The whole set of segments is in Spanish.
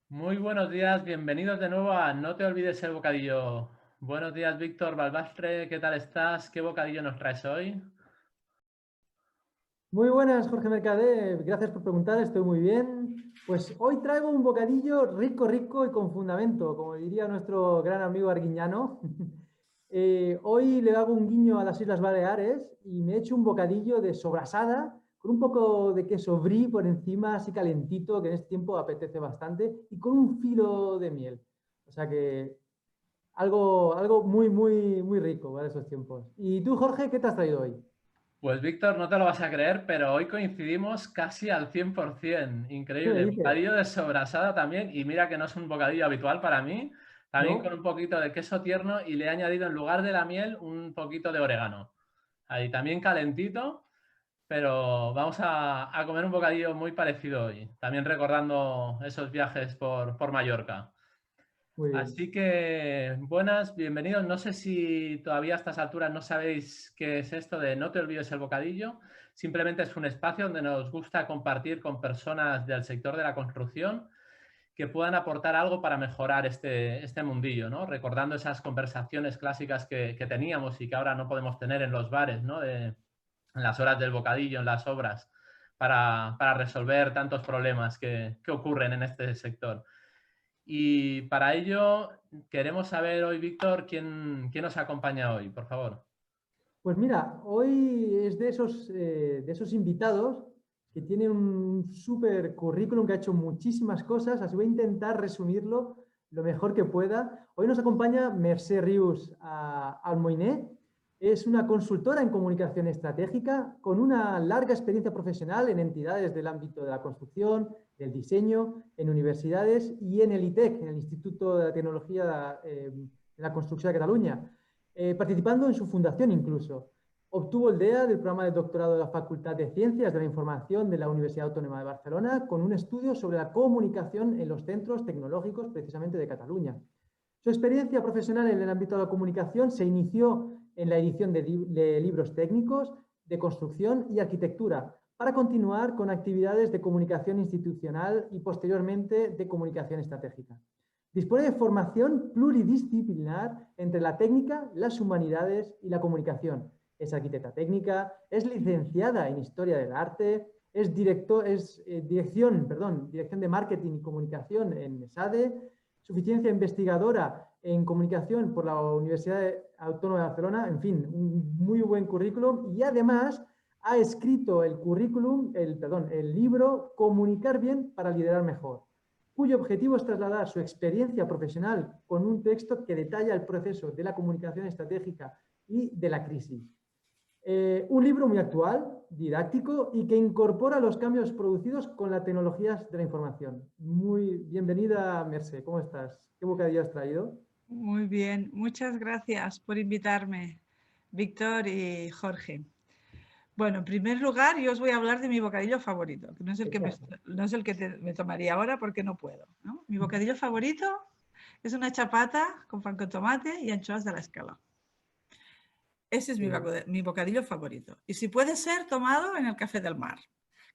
Muy buenos días, bienvenidos de nuevo a No te olvides el bocadillo. Buenos días, Víctor Balbastre, ¿qué tal estás? ¿Qué bocadillo nos traes hoy? Muy buenas, Jorge Mercader. Gracias por preguntar, estoy muy bien. Pues hoy traigo un bocadillo rico, rico y con fundamento, como diría nuestro gran amigo Arguiñano. Hoy le hago un guiño a las Islas Baleares y me he hecho un bocadillo de sobrasada con un poco de queso brie por encima, así calentito, que en este tiempo apetece bastante, y con un filo de miel. O sea que algo muy, muy, muy rico para esos tiempos. ¿Y tú, Jorge, qué te has traído hoy? Pues Víctor, no te lo vas a creer, pero hoy coincidimos casi al 100%. ¿Qué me Increíble, dices? bocadillo de sobrasada también, y mira que no es un bocadillo habitual para mí, también con ¿No? un poquito de queso tierno y le he añadido en lugar de la miel un poquito de orégano. Ahí también calentito, pero vamos a comer un bocadillo muy parecido hoy, también recordando esos viajes por Mallorca. Muy bien. Así que buenas, bienvenidos. No sé si todavía a estas alturas no sabéis qué es esto de No te olvides el bocadillo. Simplemente es un espacio donde nos gusta compartir con personas del sector de la construcción que puedan aportar algo para mejorar este mundillo, ¿no? Recordando esas conversaciones clásicas que teníamos y que ahora no podemos tener en los bares, ¿no? En las horas del bocadillo, en las obras, para resolver tantos problemas que ocurren en este sector. Y para ello queremos saber hoy, Víctor, quién nos acompaña hoy, por favor. Pues mira, hoy es de esos invitados que tiene un súper currículum, que ha hecho muchísimas cosas, así voy a intentar resumirlo lo mejor que pueda. Hoy nos acompaña Mercè Rius Almoiné. Es una consultora en comunicación estratégica con una larga experiencia profesional en entidades del ámbito de la construcción, del diseño, en universidades y en el ITEC, en el Instituto de la Tecnología de la Construcción de Cataluña, participando en su fundación incluso. Obtuvo el DEA del programa de doctorado de la Facultad de Ciencias de la Información de la Universidad Autónoma de Barcelona con un estudio sobre la comunicación en los centros tecnológicos precisamente de Cataluña. Su experiencia profesional en el ámbito de la comunicación se inició en la edición de libros técnicos, de construcción y arquitectura, para continuar con actividades de comunicación institucional y posteriormente de comunicación estratégica. Dispone de formación pluridisciplinar entre la técnica, las humanidades y la comunicación. Es arquitecta técnica, es licenciada en Historia del Arte, es dirección de Marketing y Comunicación en MESADE, suficiencia investigadora en comunicación por la Universidad Autónoma de Barcelona, en fin, un muy buen currículum, y además ha escrito el libro Comunicar bien para liderar mejor, cuyo objetivo es trasladar su experiencia profesional con un texto que detalla el proceso de la comunicación estratégica y de la crisis. Un libro muy actual, didáctico y que incorpora los cambios producidos con las tecnologías de la información. Muy bienvenida, Mercè. ¿Cómo estás? ¿Qué bocadillo has traído? Muy bien, muchas gracias por invitarme, Víctor y Jorge. Bueno, en primer lugar, yo os voy a hablar de mi bocadillo favorito, que no es el que Exacto. no es el que me tomaría ahora porque no puedo, ¿no? Mi bocadillo favorito es una chapata con pan con tomate y anchoas de la Escala. Ese es mi bocadillo favorito. Y si puede ser tomado en el Café del Mar.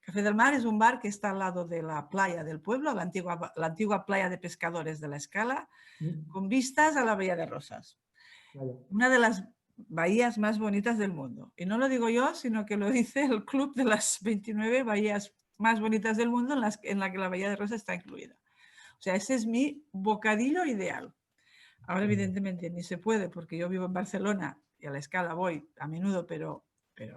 Café del Mar es un bar que está al lado de la playa del pueblo, la antigua playa de pescadores de la Escala, con vistas a la Bahía de Rosas. Vaya. Una de las bahías más bonitas del mundo. Y no lo digo yo, sino que lo dice el club de las 29 bahías más bonitas del mundo en la que la Bahía de Rosas está incluida. O sea, ese es mi bocadillo ideal. Ahora, evidentemente, ni se puede porque yo vivo en Barcelona y a la Escala voy a menudo, pero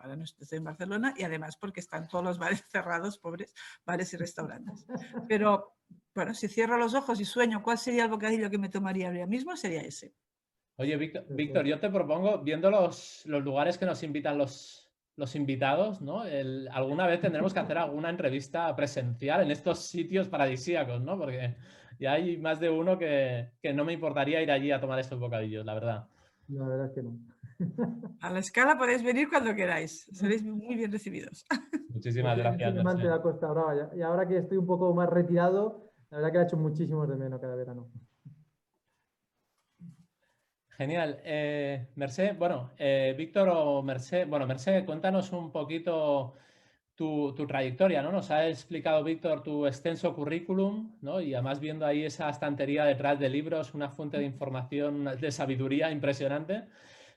ahora no estoy en Barcelona y además porque están todos los bares cerrados, pobres bares y restaurantes. Pero bueno, si cierro los ojos y sueño cuál sería el bocadillo que me tomaría ahora mismo, sería ese. Oye, Víctor, Perfecto. yo te propongo, viendo los lugares que nos invitan los invitados, ¿no? Alguna vez tendremos que hacer alguna entrevista presencial en estos sitios paradisíacos, ¿no? Porque ya hay más de uno que no me importaría ir allí a tomar estos bocadillos, la verdad. La verdad es que no. A la Escala podéis venir cuando queráis, seréis muy bien recibidos. Muchísimas Yo gracias, soy amante de Mercè. la Costa Brava y ahora que estoy un poco más retirado, la verdad que ha hecho muchísimo de menos cada verano. Genial. Mercè, bueno, Víctor o Mercè, bueno, Mercè, cuéntanos un poquito. tu trayectoria, ¿no? Nos ha explicado, Víctor, tu extenso currículum, ¿no? Y además viendo ahí esa estantería detrás de libros, una fuente de información, de sabiduría impresionante.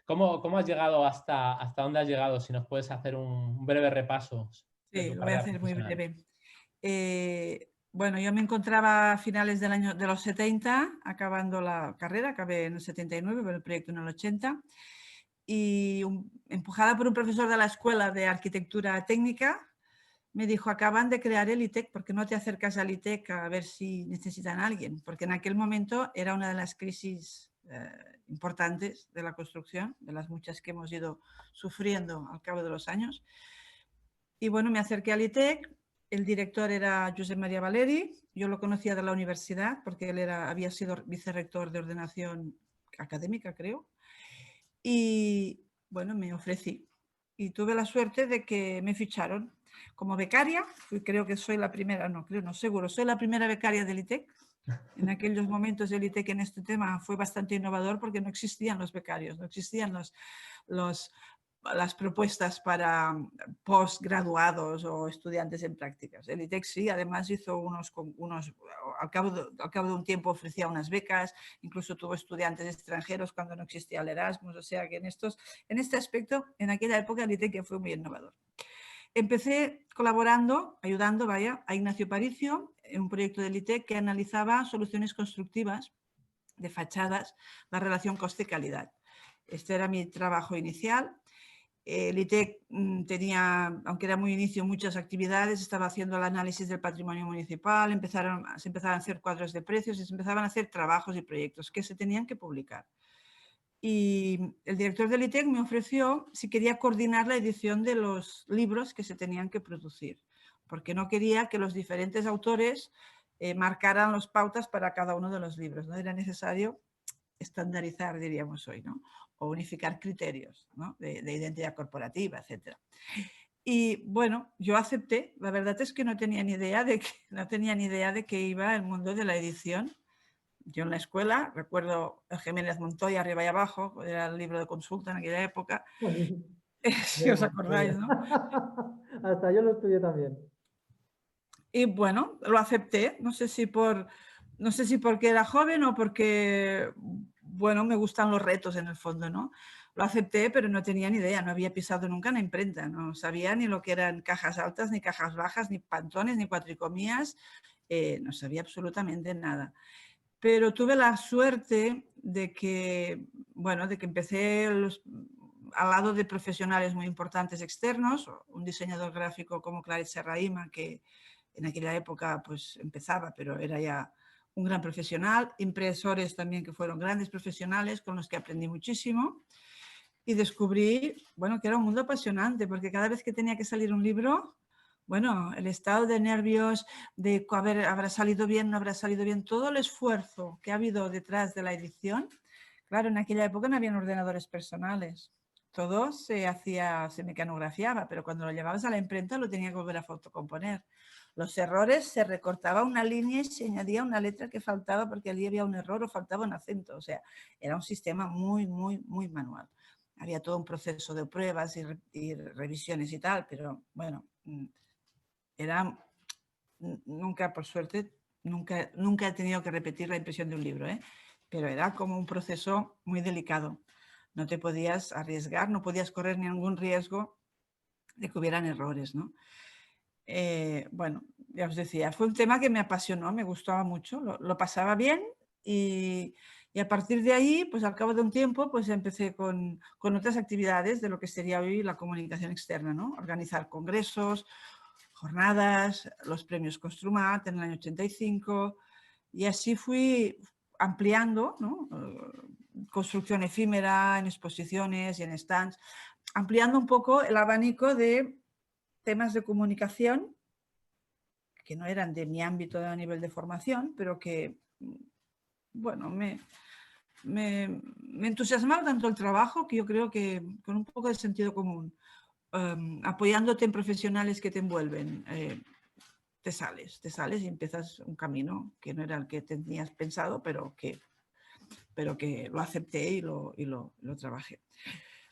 ¿Cómo has llegado hasta dónde has llegado? Si nos puedes hacer un breve repaso de Sí, tu lo voy a carrera hacer muy profesional. breve. Bueno, yo me encontraba a finales de los 70, acabando la carrera, acabé en el 79, pero el proyecto en el 80, y empujada por un profesor de la Escuela de Arquitectura Técnica, me dijo, acaban de crear el ITEC, ¿por qué no te acercas al ITEC a ver si necesitan a alguien? Porque en aquel momento era una de las crisis importantes de la construcción, de las muchas que hemos ido sufriendo al cabo de los años. Y bueno, me acerqué al ITEC, el director era Josep María Valeri, yo lo conocía de la universidad porque él había sido vicerrector de ordenación académica, creo, y bueno, me ofrecí y tuve la suerte de que me ficharon como becaria, y creo que soy la primera, seguro, soy la primera becaria del ITEC. En aquellos momentos el ITEC en este tema fue bastante innovador porque no existían los becarios, no existían las propuestas para postgraduados o estudiantes en prácticas. El ITEC sí, además hizo al cabo de un tiempo ofrecía unas becas, incluso tuvo estudiantes extranjeros cuando no existía el Erasmus, o sea que en este aspecto, en aquella época el ITEC fue muy innovador. Empecé colaborando, ayudando, a Ignacio Paricio en un proyecto del ITEC que analizaba soluciones constructivas de fachadas, la relación coste-calidad. Este era mi trabajo inicial. El ITEC tenía, aunque era muy inicio, muchas actividades, estaba haciendo el análisis del patrimonio municipal, se empezaron a hacer cuadros de precios y se empezaban a hacer trabajos y proyectos que se tenían que publicar. Y el director del ITEC me ofreció si quería coordinar la edición de los libros que se tenían que producir, porque no quería que los diferentes autores marcaran las pautas para cada uno de los libros, ¿no? Era necesario estandarizar, diríamos hoy, ¿no? O unificar criterios, ¿no? de identidad corporativa, etc. Y bueno, yo acepté. La verdad es que no tenía ni idea de que iba el mundo de la edición. Yo en la escuela, recuerdo el Jiménez Montoya arriba y abajo, era el libro de consulta en aquella época, si os acordáis, ¿no? Hasta yo lo estudié también. Y bueno, lo acepté, no sé si porque era joven o porque, bueno, me gustan los retos en el fondo, ¿no? Lo acepté, pero no tenía ni idea, no había pisado nunca una imprenta, no sabía ni lo que eran cajas altas, ni cajas bajas, ni pantones, ni cuatricomías, no sabía absolutamente nada. Pero tuve la suerte de que, bueno, de que empecé al lado de profesionales muy importantes externos, un diseñador gráfico como Claret Serrahima, que en aquella época pues empezaba, pero era ya un gran profesional, impresores también que fueron grandes profesionales con los que aprendí muchísimo y descubrí, bueno, que era un mundo apasionante porque cada vez que tenía que salir un libro, bueno, el estado de nervios, de a ver, habrá salido bien, no habrá salido bien, todo el esfuerzo que ha habido detrás de la edición. Claro, en aquella época no habían ordenadores personales, todo se mecanografiaba, pero cuando lo llevabas a la imprenta lo tenía que volver a fotocomponer. Los errores, se recortaba una línea y se añadía una letra que faltaba porque allí había un error o faltaba un acento. O sea, era un sistema muy, muy, muy manual. Había todo un proceso de pruebas y revisiones y tal, pero bueno, nunca, por suerte, nunca he tenido que repetir la impresión de un libro, pero era como un proceso muy delicado. No te podías arriesgar, no podías correr ningún riesgo de que hubieran errores, ¿no? Bueno, ya os decía, fue un tema que me apasionó, me gustaba mucho, lo pasaba bien y a partir de ahí, pues al cabo de un tiempo, pues empecé con otras actividades de lo que sería hoy la comunicación externa, ¿no? Organizar congresos, jornadas, los premios Construmat en el año 85 y así fui ampliando, ¿no? Construcción efímera en exposiciones y en stands, ampliando un poco el abanico de temas de comunicación que no eran de mi ámbito a nivel de formación, pero que, bueno, me entusiasmaba tanto el trabajo que yo creo que con un poco de sentido común, apoyándote en profesionales que te envuelven, te sales y empiezas un camino que no era el que tenías pensado, pero que lo acepté y lo trabajé.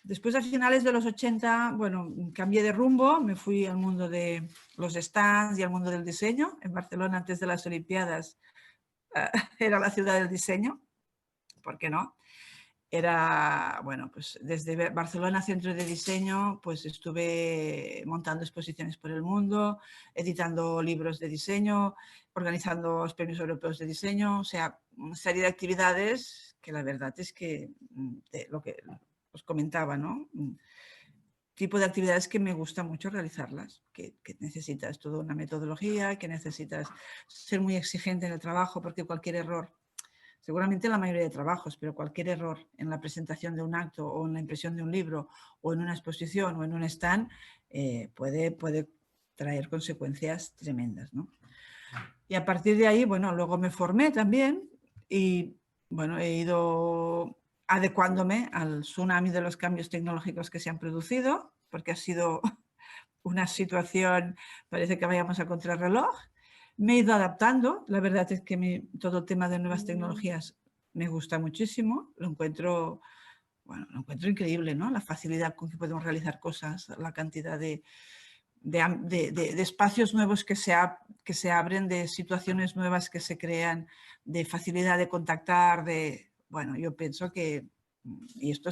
Después, a finales de los 80, bueno, cambié de rumbo, me fui al mundo de los stands y al mundo del diseño. En Barcelona, antes de las Olimpiadas, era la ciudad del diseño, ¿por qué no? Era, bueno, pues desde Barcelona Centro de Diseño, pues estuve montando exposiciones por el mundo, editando libros de diseño, organizando los premios europeos de diseño, o sea, una serie de actividades que la verdad es que, lo que os comentaba, ¿no? Tipo de actividades que me gusta mucho realizarlas, que necesitas toda una metodología, que necesitas ser muy exigente en el trabajo, porque cualquier error, seguramente la mayoría de trabajos, pero cualquier error en la presentación de un acto o en la impresión de un libro o en una exposición o en un stand puede traer consecuencias tremendas, ¿no? Y a partir de ahí, bueno, luego me formé también y, bueno, he ido adecuándome al tsunami de los cambios tecnológicos que se han producido, porque ha sido una situación, parece que vayamos a contrarreloj. Me he ido adaptando, la verdad es que todo el tema de nuevas tecnologías me gusta muchísimo, lo encuentro increíble, ¿no? La facilidad con que podemos realizar cosas, la cantidad de espacios nuevos que se abren, de situaciones nuevas que se crean, de facilidad de contactar, bueno, yo pienso que, y esto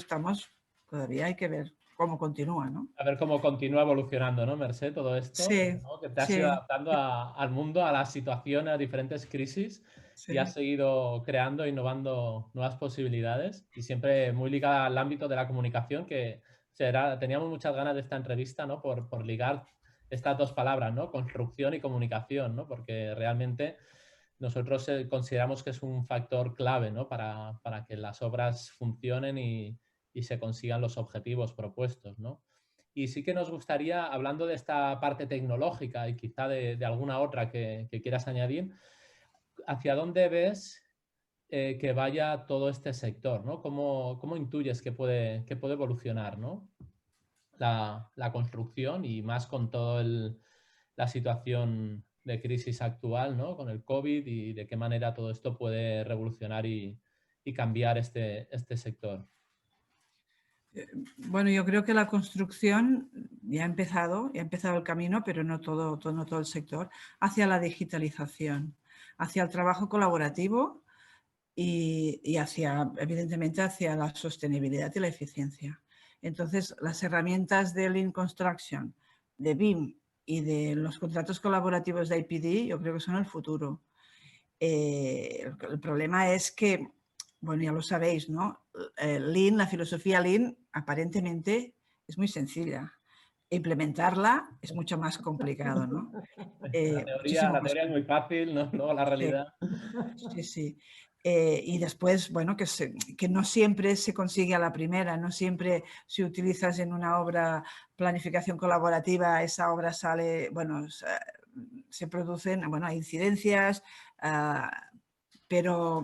todavía hay que ver cómo continúa, ¿no? A ver cómo continúa evolucionando, ¿no, Mercè, todo esto? Sí, ¿no? Que te has ido sí, adaptando al mundo, a las situaciones, a diferentes crisis y has sí. seguido creando, innovando nuevas posibilidades y siempre muy ligada al ámbito de la comunicación, que teníamos muchas ganas de esta entrevista, ¿no? Por ligar estas dos palabras, ¿no? Construcción y comunicación, ¿no? Porque realmente nosotros consideramos que es un factor clave, ¿no? Para que las obras funcionen y se consigan los objetivos propuestos, ¿no? Y sí que nos gustaría, hablando de esta parte tecnológica y quizá de alguna otra que quieras añadir, ¿hacia dónde ves que vaya todo este sector, ¿no? ¿Cómo intuyes que puede evolucionar, ¿no? La construcción y más con toda la situación de crisis actual, ¿no? Con el COVID y de qué manera todo esto puede revolucionar y cambiar este sector. Bueno, yo creo que la construcción ya ha empezado el camino, pero no todo el sector, hacia la digitalización, hacia el trabajo colaborativo y evidentemente, hacia la sostenibilidad y la eficiencia. Entonces, las herramientas de Lean Construction, de BIM y de los contratos colaborativos de IPD, yo creo que son el futuro. El problema es que, bueno, ya lo sabéis, ¿no? Lean, la filosofía Lean, aparentemente es muy sencilla. Implementarla es mucho más complicado, ¿no? La Muchísimo más teoría es muy fácil, ¿no? Luego la realidad. Sí, sí. Y después, bueno, que no siempre se consigue a la primera, no siempre si utilizas en una obra planificación colaborativa, esa obra sale, bueno, se producen, bueno, hay incidencias, pero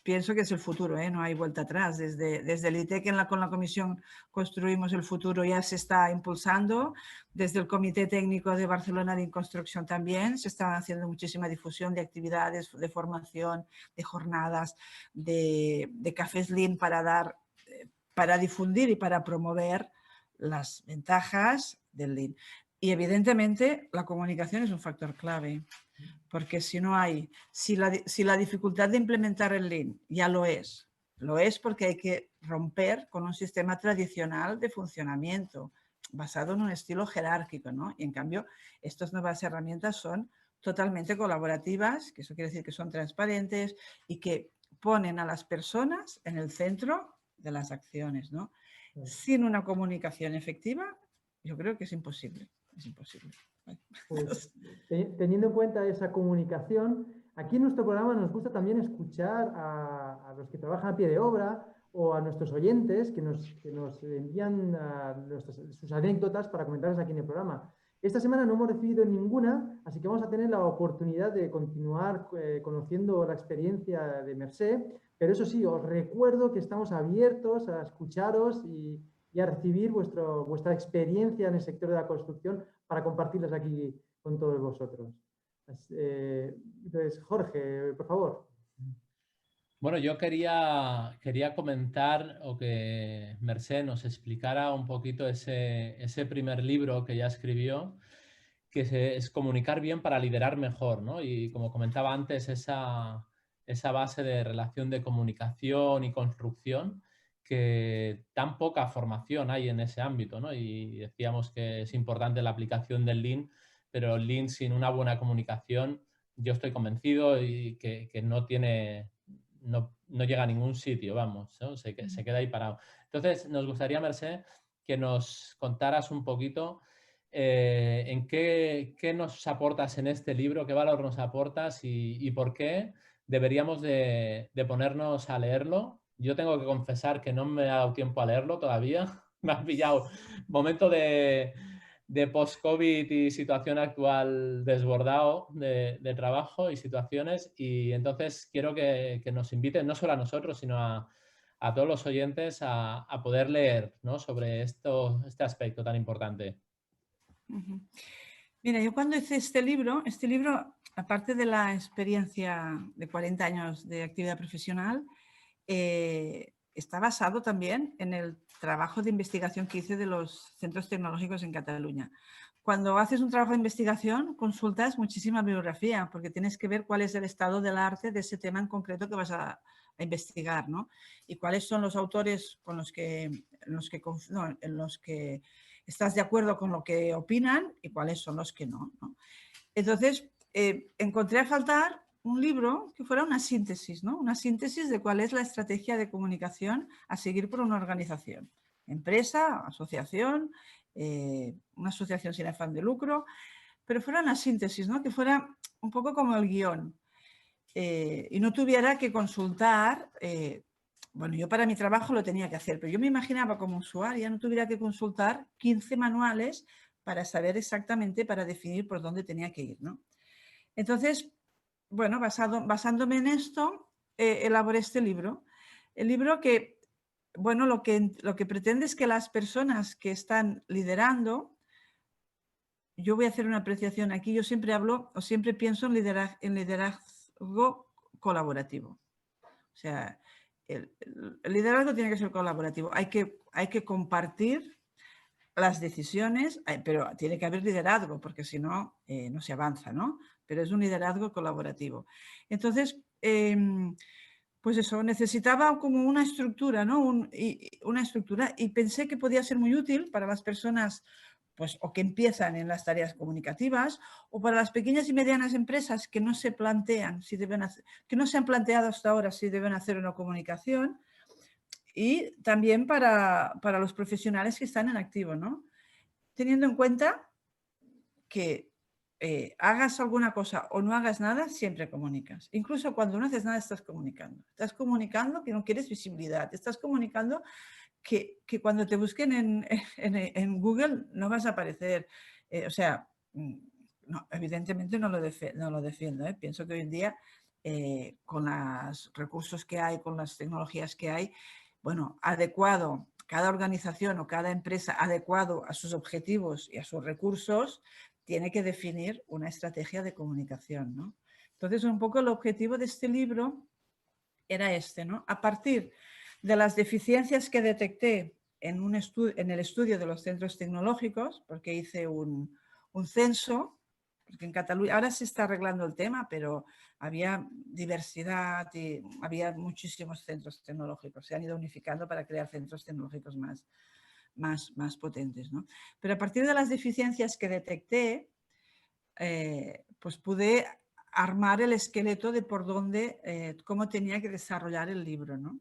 pienso que es el futuro, no hay vuelta atrás. Desde el ITEC con la Comisión Construimos el Futuro ya se está impulsando. Desde el Comité Técnico de Barcelona de Construcción también se está haciendo muchísima difusión de actividades, de formación, de jornadas, de cafés Lean para difundir y para promover las ventajas del Lean. Y evidentemente la comunicación es un factor clave. Porque si la dificultad de implementar el Lean ya lo es porque hay que romper con un sistema tradicional de funcionamiento basado en un estilo jerárquico, ¿no? Y en cambio, estas nuevas herramientas son totalmente colaborativas, que eso quiere decir que son transparentes y que ponen a las personas en el centro de las acciones, ¿no? Sin una comunicación efectiva, yo creo que es imposible. Es imposible. Pues, teniendo en cuenta esa comunicación, aquí en nuestro programa nos gusta también escuchar a los que trabajan a pie de obra o a nuestros oyentes que nos envían sus anécdotas para comentarlas aquí en el programa. Esta semana no hemos recibido ninguna, así que vamos a tener la oportunidad de continuar conociendo la experiencia de Mercè, pero eso sí, os recuerdo que estamos abiertos a escucharos y a recibir vuestra experiencia en el sector de la construcción para compartirlas aquí con todos vosotros. Entonces, Jorge, por favor. Bueno, yo quería comentar o que Mercé nos explicara un poquito ese primer libro que ya escribió, que es Comunicar bien para liderar mejor, ¿no? Y como comentaba antes, esa base de relación de comunicación y construcción, que tan poca formación hay en ese ámbito, ¿no? Y decíamos que es importante la aplicación del Lean, pero el Lean sin una buena comunicación, yo estoy convencido y que no llega a ningún sitio, vamos, ¿no? Se queda ahí parado. Entonces, nos gustaría, Mercé, que nos contaras un poquito en qué nos aportas en este libro, qué valor nos aportas y por qué deberíamos de ponernos a leerlo. Yo tengo que confesar que no me ha dado tiempo a leerlo todavía. Me ha pillado momento de post-COVID y situación actual desbordado de trabajo y situaciones. Y entonces quiero que nos inviten, no solo a nosotros, sino a todos los oyentes a poder leer, ¿no? Sobre este aspecto tan importante. Mira, yo cuando hice este libro, aparte de la experiencia de 40 años de actividad profesional, está basado también en el trabajo de investigación que hice de los centros tecnológicos en Cataluña. Cuando haces un trabajo de investigación, consultas muchísima bibliografía, porque tienes que ver cuál es el estado del arte de ese tema en concreto que vas a investigar, ¿no? Y cuáles son los autores en los que estás de acuerdo con lo que opinan y cuáles son los que no, ¿no? Entonces, encontré a faltar un libro que fuera una síntesis, ¿no? Una síntesis de cuál es la estrategia de comunicación a seguir por una organización. Empresa, asociación, una asociación sin afán de lucro, pero fuera una síntesis, ¿no? Que fuera un poco como el guión y no tuviera que consultar. Bueno, yo para mi trabajo lo tenía que hacer, pero yo me imaginaba como usuaria no tuviera que consultar 15 manuales para saber exactamente, para definir por dónde tenía que ir, ¿no? Entonces, bueno, basándome en esto, elaboré este libro. El libro que, bueno, lo que pretende es que las personas que están liderando, yo voy a hacer una apreciación aquí, yo siempre hablo o siempre pienso en liderazgo colaborativo. O sea, el liderazgo tiene que ser colaborativo. Hay que compartir las decisiones, pero tiene que haber liderazgo, porque si no, no se avanza, ¿no? Pero es un liderazgo colaborativo. Entonces, pues eso, necesitaba como una estructura, ¿no? Una estructura y pensé que podía ser muy útil para las personas pues, o que empiezan en las tareas comunicativas, o para las pequeñas y medianas empresas que no se plantean si deben hacer, que no se han planteado hasta ahora si deben hacer una comunicación, y también para los profesionales que están en activo, ¿no? Teniendo en cuenta que hagas alguna cosa o no hagas nada, siempre comunicas. Incluso cuando no haces nada, estás comunicando. Estás comunicando que no quieres visibilidad. Estás comunicando que cuando te busquen en Google no vas a aparecer. O sea, no, evidentemente no lo defiendo. Pienso que hoy en día, con los recursos que hay, con las tecnologías que hay, bueno, adecuado, cada organización o cada empresa adecuado a sus objetivos y a sus recursos, tiene que definir una estrategia de comunicación, ¿no? Entonces, un poco el objetivo de este libro era este, ¿no? A partir de las deficiencias que detecté en el estudio de los centros tecnológicos, porque hice un censo, porque en Cataluña ahora se está arreglando el tema, pero había diversidad y había muchísimos centros tecnológicos. Se han ido unificando para crear centros tecnológicos más potentes, ¿no? Pero a partir de las deficiencias que detecté, pues pude armar el esqueleto de por dónde, cómo tenía que desarrollar el libro, ¿no?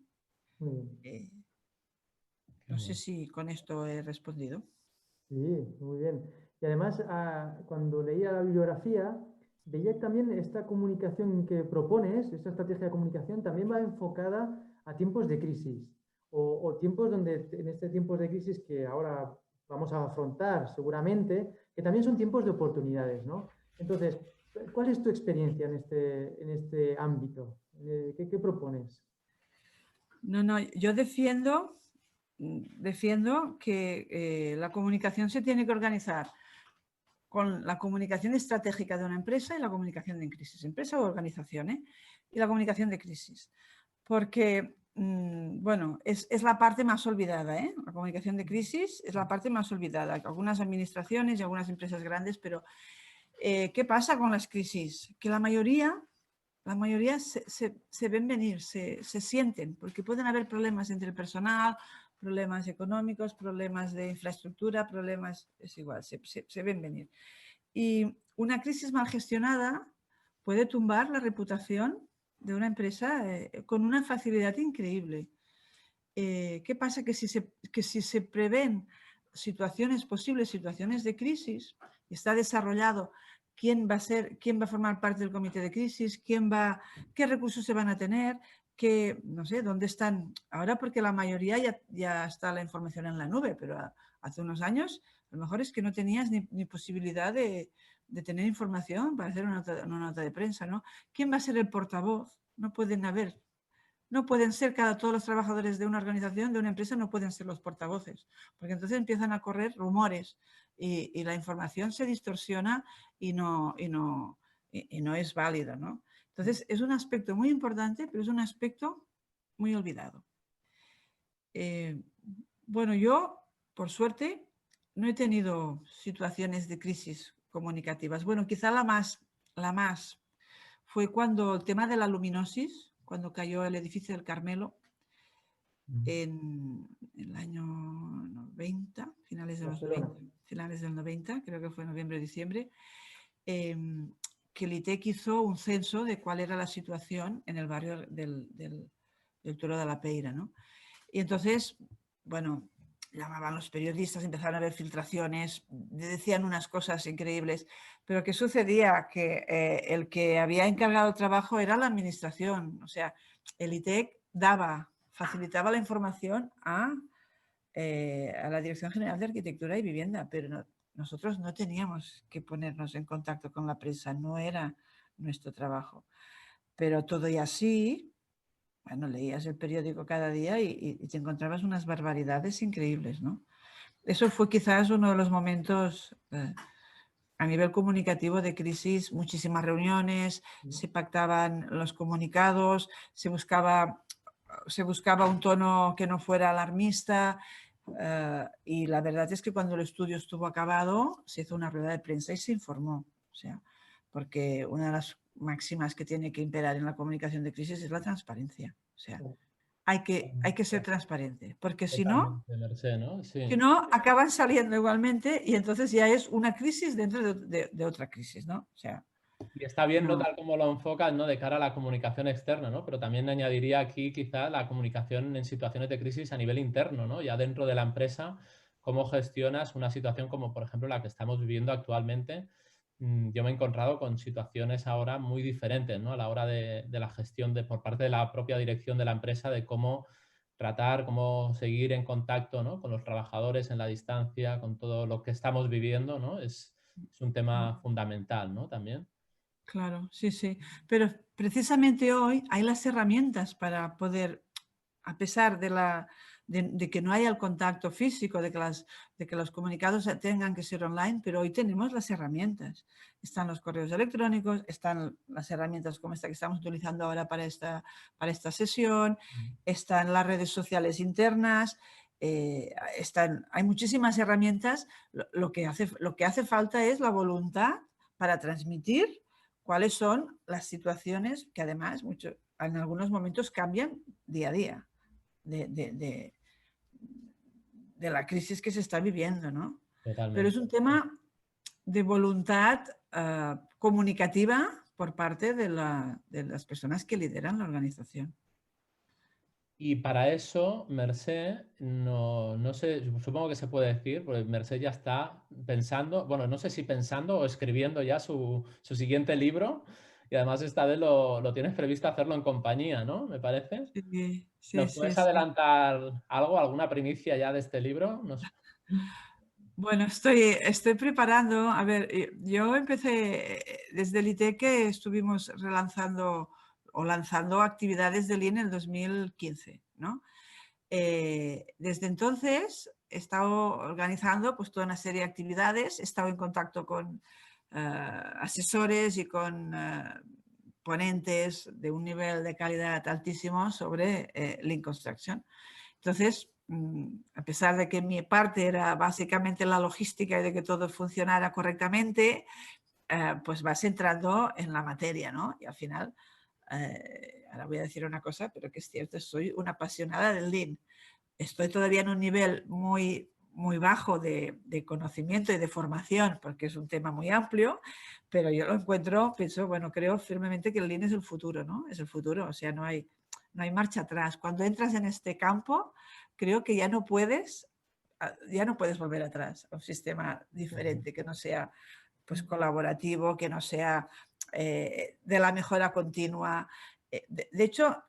No sé si con esto he respondido. Sí, muy bien. Y además, cuando leía la bibliografía, veía también esta comunicación que propones, esta estrategia de comunicación, también va enfocada a tiempos de crisis o tiempos donde, en este tiempos de crisis que ahora vamos a afrontar seguramente, que también son tiempos de oportunidades, ¿no? Entonces, ¿cuál es tu experiencia en este ámbito? ¿Qué propones? No, yo defiendo que la comunicación se tiene que organizar con la comunicación estratégica de una empresa y la comunicación de crisis, empresa o organización, y la comunicación de crisis. porque, bueno, es la parte más olvidada, ¿eh? La comunicación de crisis es la parte más olvidada. Algunas administraciones y algunas empresas grandes, pero ¿qué pasa con las crisis? Que la mayoría se ven venir, se sienten, porque pueden haber problemas entre el personal, problemas económicos, problemas de infraestructura, problemas, es igual, se ven venir. Y una crisis mal gestionada puede tumbar la reputación de una empresa con una facilidad increíble. ¿Qué pasa? Que si se prevén posibles situaciones de crisis, y está desarrollado quién va a formar parte del comité de crisis, qué recursos se van a tener, no sé, dónde están ahora, porque la mayoría ya está la información en la nube, pero hace unos años a lo mejor es que no tenías ni posibilidad de tener información para hacer una nota de prensa, ¿no? ¿Quién va a ser el portavoz? No pueden ser todos los trabajadores de una organización, de una empresa, no pueden ser los portavoces, porque entonces empiezan a correr rumores y la información se distorsiona y no es válida, ¿no? Entonces es un aspecto muy importante, pero es un aspecto muy olvidado. Bueno, yo, por suerte, no he tenido situaciones de crisis comunicativas. Bueno, quizá la más fue cuando el tema de la luminosis, cuando cayó el edificio del Carmelo en el año 90, finales de los 90, finales del 90, creo que fue noviembre o diciembre, que el ITEC hizo un censo de cuál era la situación en el barrio del Turó de la Peira, ¿no? Y entonces, bueno, llamaban los periodistas, empezaron a haber filtraciones, decían unas cosas increíbles, pero ¿qué sucedía? Que el que había encargado el trabajo era la administración, o sea, el ITEC facilitaba la información a la Dirección General de Arquitectura y Vivienda, pero nosotros no teníamos que ponernos en contacto con la prensa, no era nuestro trabajo. Pero todo y así, bueno, leías el periódico cada día y te encontrabas unas barbaridades increíbles, ¿no? Eso fue quizás uno de los momentos a nivel comunicativo de crisis, muchísimas reuniones, se pactaban los comunicados, se buscaba un tono que no fuera alarmista y la verdad es que cuando el estudio estuvo acabado se hizo una rueda de prensa y se informó, o sea, porque una de las máximas que tiene que imperar en la comunicación de crisis es la transparencia. O sea, hay que ser transparente, porque si no, acaban saliendo igualmente y entonces ya es una crisis dentro de otra crisis, ¿no? O sea, y está bien, ¿no? Tal como lo enfocas, ¿no? De cara a la comunicación externa, ¿no? Pero también añadiría aquí quizá la comunicación en situaciones de crisis a nivel interno, ¿no? Ya dentro de la empresa, cómo gestionas una situación como, por ejemplo, la que estamos viviendo actualmente. Yo me he encontrado con situaciones ahora muy diferentes, ¿no? A la hora de la gestión por parte de la propia dirección de la empresa, de cómo tratar, cómo seguir en contacto, ¿no? Con los trabajadores en la distancia, con todo lo que estamos viviendo, ¿no? Es un tema fundamental, ¿no? También. Claro, sí, sí. Pero precisamente hoy hay las herramientas para poder, a pesar de que no haya el contacto físico, de que los comunicados tengan que ser online, pero hoy tenemos las herramientas. Están los correos electrónicos, están las herramientas como esta que estamos utilizando ahora para esta sesión, están las redes sociales internas, hay muchísimas herramientas. Lo que hace falta es la voluntad para transmitir cuáles son las situaciones que además en algunos momentos cambian día a día de la crisis que se está viviendo, ¿no? Totalmente. Pero es un tema de voluntad comunicativa por parte de las personas que lideran la organización. Y para eso, Mercè, no sé, supongo que se puede decir, porque Mercè ya está pensando, bueno, no sé si pensando o escribiendo ya su siguiente libro, y además esta vez lo tienes previsto hacerlo en compañía, ¿no? Me parece. Sí, sí, ¿Nos sí, puedes sí. adelantar algo, alguna primicia ya de este libro? Bueno, estoy preparando, a ver, yo empecé desde el ITEC que estuvimos lanzando actividades de Lean en el 2015, ¿no? Desde entonces he estado organizando pues, toda una serie de actividades, he estado en contacto con asesores y con ponentes de un nivel de calidad altísimo sobre Lean Construction. Entonces, a pesar de que mi parte era básicamente la logística y de que todo funcionara correctamente, pues vas entrando en la materia, ¿no? Y al final, ahora voy a decir una cosa, pero que es cierto, soy una apasionada del Lean. Estoy todavía en un nivel muy bajo de conocimiento y de formación, porque es un tema muy amplio, pero yo lo encuentro, pienso, bueno, creo firmemente que el Lean es el futuro, ¿no? Es el futuro, o sea, no hay marcha atrás. Cuando entras en este campo, creo que ya no puedes volver atrás a un sistema diferente, que no sea pues colaborativo, que no sea de la mejora continua. De hecho,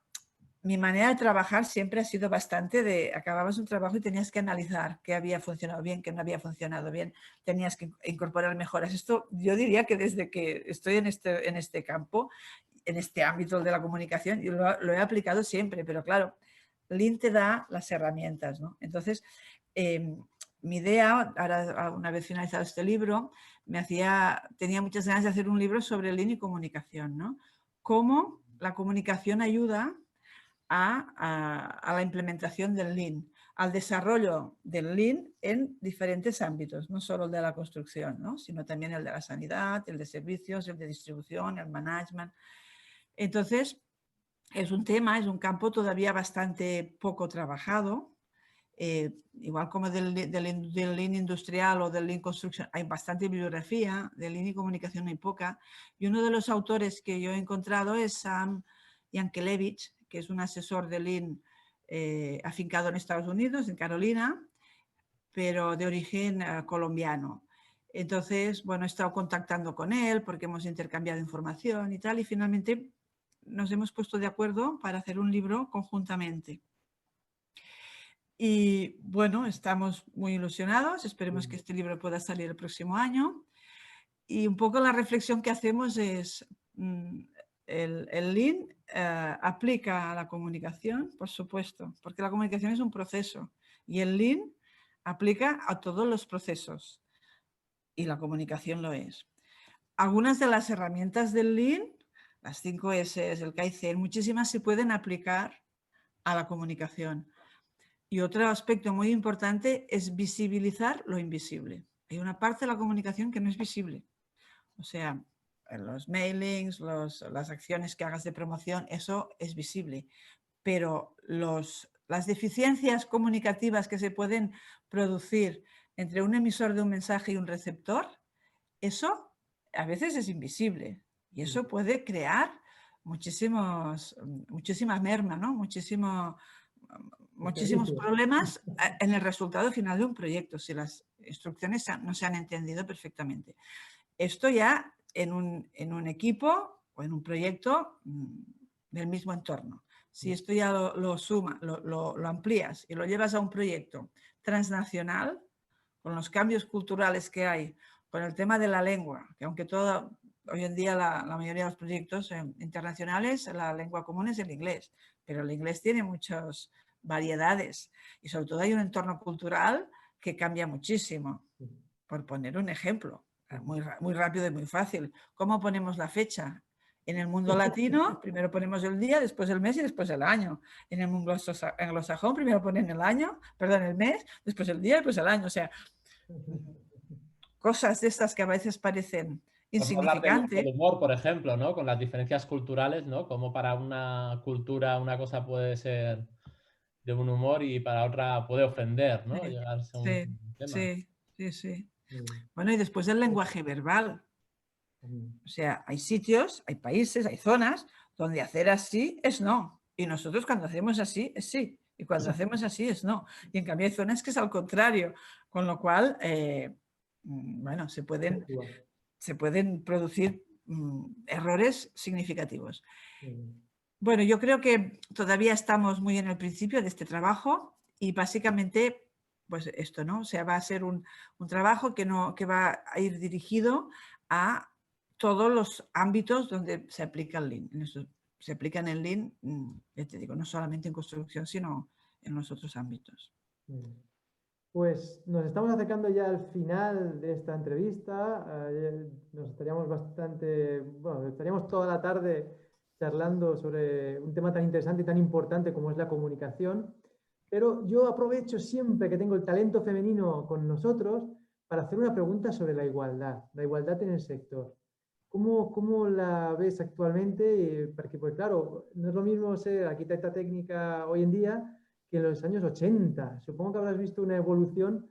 mi manera de trabajar siempre ha sido bastante de acababas un trabajo y tenías que analizar qué había funcionado bien, qué no había funcionado bien, tenías que incorporar mejoras. Esto yo diría que desde que estoy en este campo, en este ámbito de la comunicación, yo lo he aplicado siempre, pero claro, Lean te da las herramientas, ¿no? Entonces, mi idea, ahora una vez finalizado este libro, tenía muchas ganas de hacer un libro sobre Lean y comunicación, ¿no? Cómo la comunicación ayuda a la implementación del Lean, al desarrollo del Lean en diferentes ámbitos, no solo el de la construcción, ¿no? Sino también el de la sanidad, el de servicios, el de distribución, el management. Entonces, es un campo todavía bastante poco trabajado. Igual como del Lean industrial o del Lean Construction, hay bastante bibliografía, de Lean y comunicación hay poca. Y uno de los autores que yo he encontrado es Sam Yankelevich, que es un asesor de Lean afincado en Estados Unidos, en Carolina, pero de origen colombiano. Entonces, bueno, he estado contactando con él porque hemos intercambiado información y tal, y finalmente nos hemos puesto de acuerdo para hacer un libro conjuntamente. Y bueno, estamos muy ilusionados, esperemos que este libro pueda salir el próximo año. Y un poco la reflexión que hacemos es, el Lean aplica a la comunicación, por supuesto, porque la comunicación es un proceso y el Lean aplica a todos los procesos y la comunicación lo es. Algunas de las herramientas del Lean, las 5 S, el Kaizen, muchísimas se pueden aplicar a la comunicación. Y otro aspecto muy importante es visibilizar lo invisible. Hay una parte de la comunicación que no es visible. O sea, los mailings, las acciones que hagas de promoción, eso es visible. Pero las deficiencias comunicativas que se pueden producir entre un emisor de un mensaje y un receptor, eso a veces es invisible. Y eso puede crear muchísima merma, ¿no? Muchísimos problemas en el resultado final de un proyecto, si las instrucciones no se han entendido perfectamente. Esto ya en un equipo o en un proyecto del mismo entorno. Si esto ya lo amplías y lo llevas a un proyecto transnacional, con los cambios culturales que hay, con el tema de la lengua, que aunque hoy en día la mayoría de los proyectos internacionales, la lengua común es el inglés, pero el inglés tiene muchas variedades y sobre todo hay un entorno cultural que cambia muchísimo. Por poner un ejemplo, muy rápido y muy fácil. ¿Cómo ponemos la fecha? En el mundo latino, primero ponemos el día, después el mes y después el año. En el mundo anglosajón, primero ponen el mes, después el día y después el año. O sea, cosas de estas que a veces parecen insignificantes. Del humor, por ejemplo, ¿no? Con las diferencias culturales, ¿no? Como para una cultura una cosa puede ser de un humor y para otra puede ofender, ¿no? Sí, Llegarse a un tema. sí. Bueno, y después el lenguaje verbal. O sea, hay sitios, hay países, hay zonas donde hacer así es no. Y nosotros cuando hacemos así es sí. Y cuando hacemos así es no. Y en cambio hay zonas que es al contrario. Con lo cual, bueno, se pueden producir errores significativos. Bueno, yo creo que todavía estamos muy en el principio de este trabajo y básicamente, pues esto, ¿no? O sea, va a ser un trabajo que va a ir dirigido a todos los ámbitos donde se aplica el Lean. Se aplica en el Lean, ya te digo, no solamente en construcción, sino en los otros ámbitos. Pues nos estamos acercando ya al final de esta entrevista. Estaríamos toda la tarde charlando sobre un tema tan interesante y tan importante como es la comunicación. Pero yo aprovecho siempre que tengo el talento femenino con nosotros para hacer una pregunta sobre la igualdad en el sector. ¿Cómo la ves actualmente? Porque, pues claro, no es lo mismo ser arquitecta técnica hoy en día que en los años 80. Supongo que habrás visto una evolución.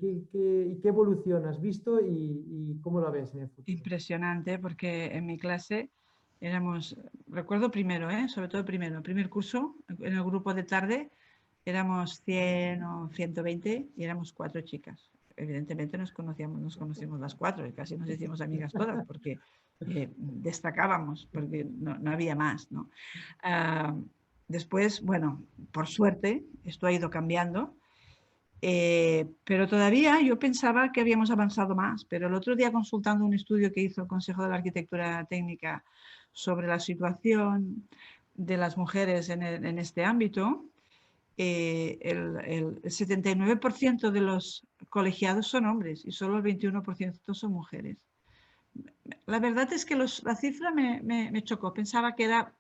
¿Qué evolución has visto y cómo la ves en el futuro? Impresionante, porque en mi clase éramos, recuerdo primero, sobre todo el primer curso, en el grupo de tarde, éramos 100 o 120 y éramos 4 chicas. Evidentemente nos conocíamos las 4 y casi nos hicimos amigas todas porque destacábamos, porque no había más, ¿no? Después, bueno, por suerte, esto ha ido cambiando, pero todavía yo pensaba que habíamos avanzado más, pero el otro día consultando un estudio que hizo el Consejo de la Arquitectura Técnica sobre la situación de las mujeres en este ámbito, el 79% de los colegiados son hombres y solo el 21% son mujeres. La verdad es que la cifra me chocó, pensaba que era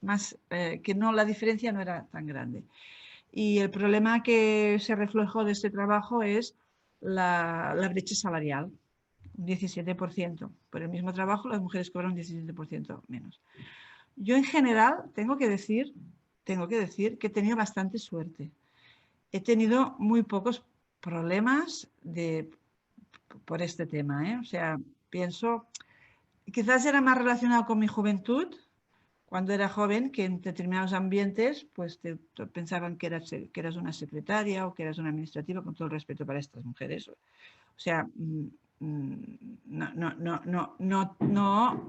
más, que no, la diferencia no era tan grande. Y el problema que se reflejó de este trabajo es la brecha salarial, un 17%. Por el mismo trabajo las mujeres cobran un 17% menos. Yo en general tengo que decir que he tenido bastante suerte. He tenido muy pocos problemas por este tema, O sea, pienso, quizás era más relacionado con mi juventud, cuando era joven, que en determinados ambientes pues pensaban que eras una secretaria o que eras una administrativa, con todo el respeto para estas mujeres. O sea, no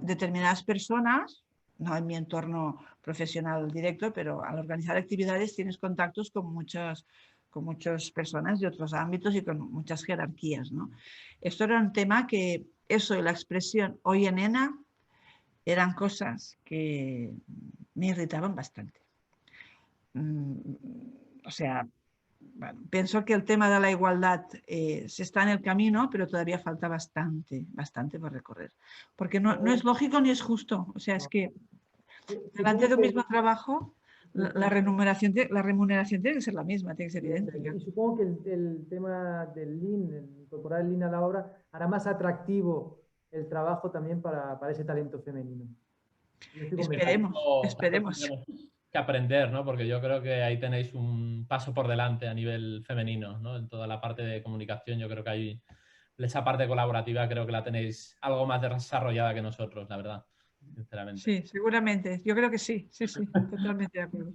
determinadas personas, no en mi entorno profesional directo, pero al organizar actividades tienes contactos con muchas personas de otros ámbitos y con muchas jerarquías, ¿no? Esto era un tema que, eso y la expresión "oye nena", eran cosas que me irritaban bastante. O sea, bueno, pienso que el tema de la igualdad se está en el camino, pero todavía falta bastante por recorrer. Porque no es lógico ni es justo. O sea, es que delante de un mismo trabajo, la remuneración tiene que ser la misma, tiene que ser idéntica. Y supongo que el tema del Lean, el incorporar el Lean a la obra, hará más atractivo el trabajo también para ese talento femenino. Esperemos. Tenemos que aprender, ¿no? Porque yo creo que ahí tenéis un paso por delante a nivel femenino, ¿no? En toda la parte de comunicación, yo creo que ahí esa parte colaborativa creo que la tenéis algo más desarrollada que nosotros, la verdad, sinceramente. Sí, seguramente. Yo creo que sí, totalmente de acuerdo.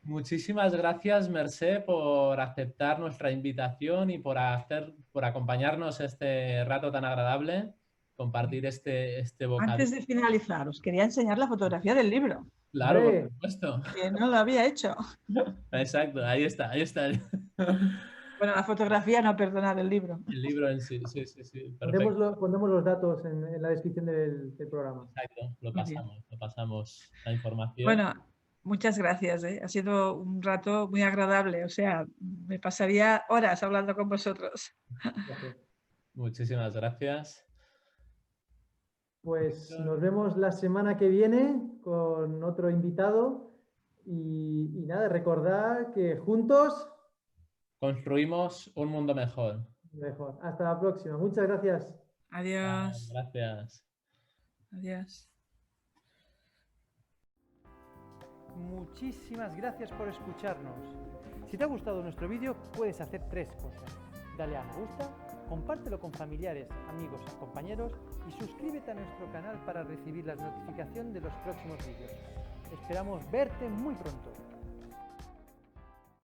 Muchísimas gracias, Mercè, por aceptar nuestra invitación y por acompañarnos este rato tan agradable, compartir este bocadillo. Antes de finalizar, os quería enseñar la fotografía del libro. Claro, por supuesto. Que no lo había hecho. Exacto, ahí está. Bueno, la fotografía no, perdonad, el libro. El libro en sí, sí. Pondremos los datos en la descripción del programa. Exacto, lo pasamos la información. Bueno, muchas gracias. Ha sido un rato muy agradable. O sea, me pasaría horas hablando con vosotros. Gracias. Muchísimas gracias. Pues nos vemos la semana que viene con otro invitado y nada, recordad que juntos construimos un mundo mejor. Hasta la próxima. Muchas gracias. Adiós. Gracias. Adiós. Muchísimas gracias por escucharnos. Si te ha gustado nuestro vídeo, puedes hacer 3 cosas. Dale a me gusta, compártelo con familiares, amigos, compañeros y suscríbete a nuestro canal para recibir la notificación de los próximos vídeos. Esperamos verte muy pronto.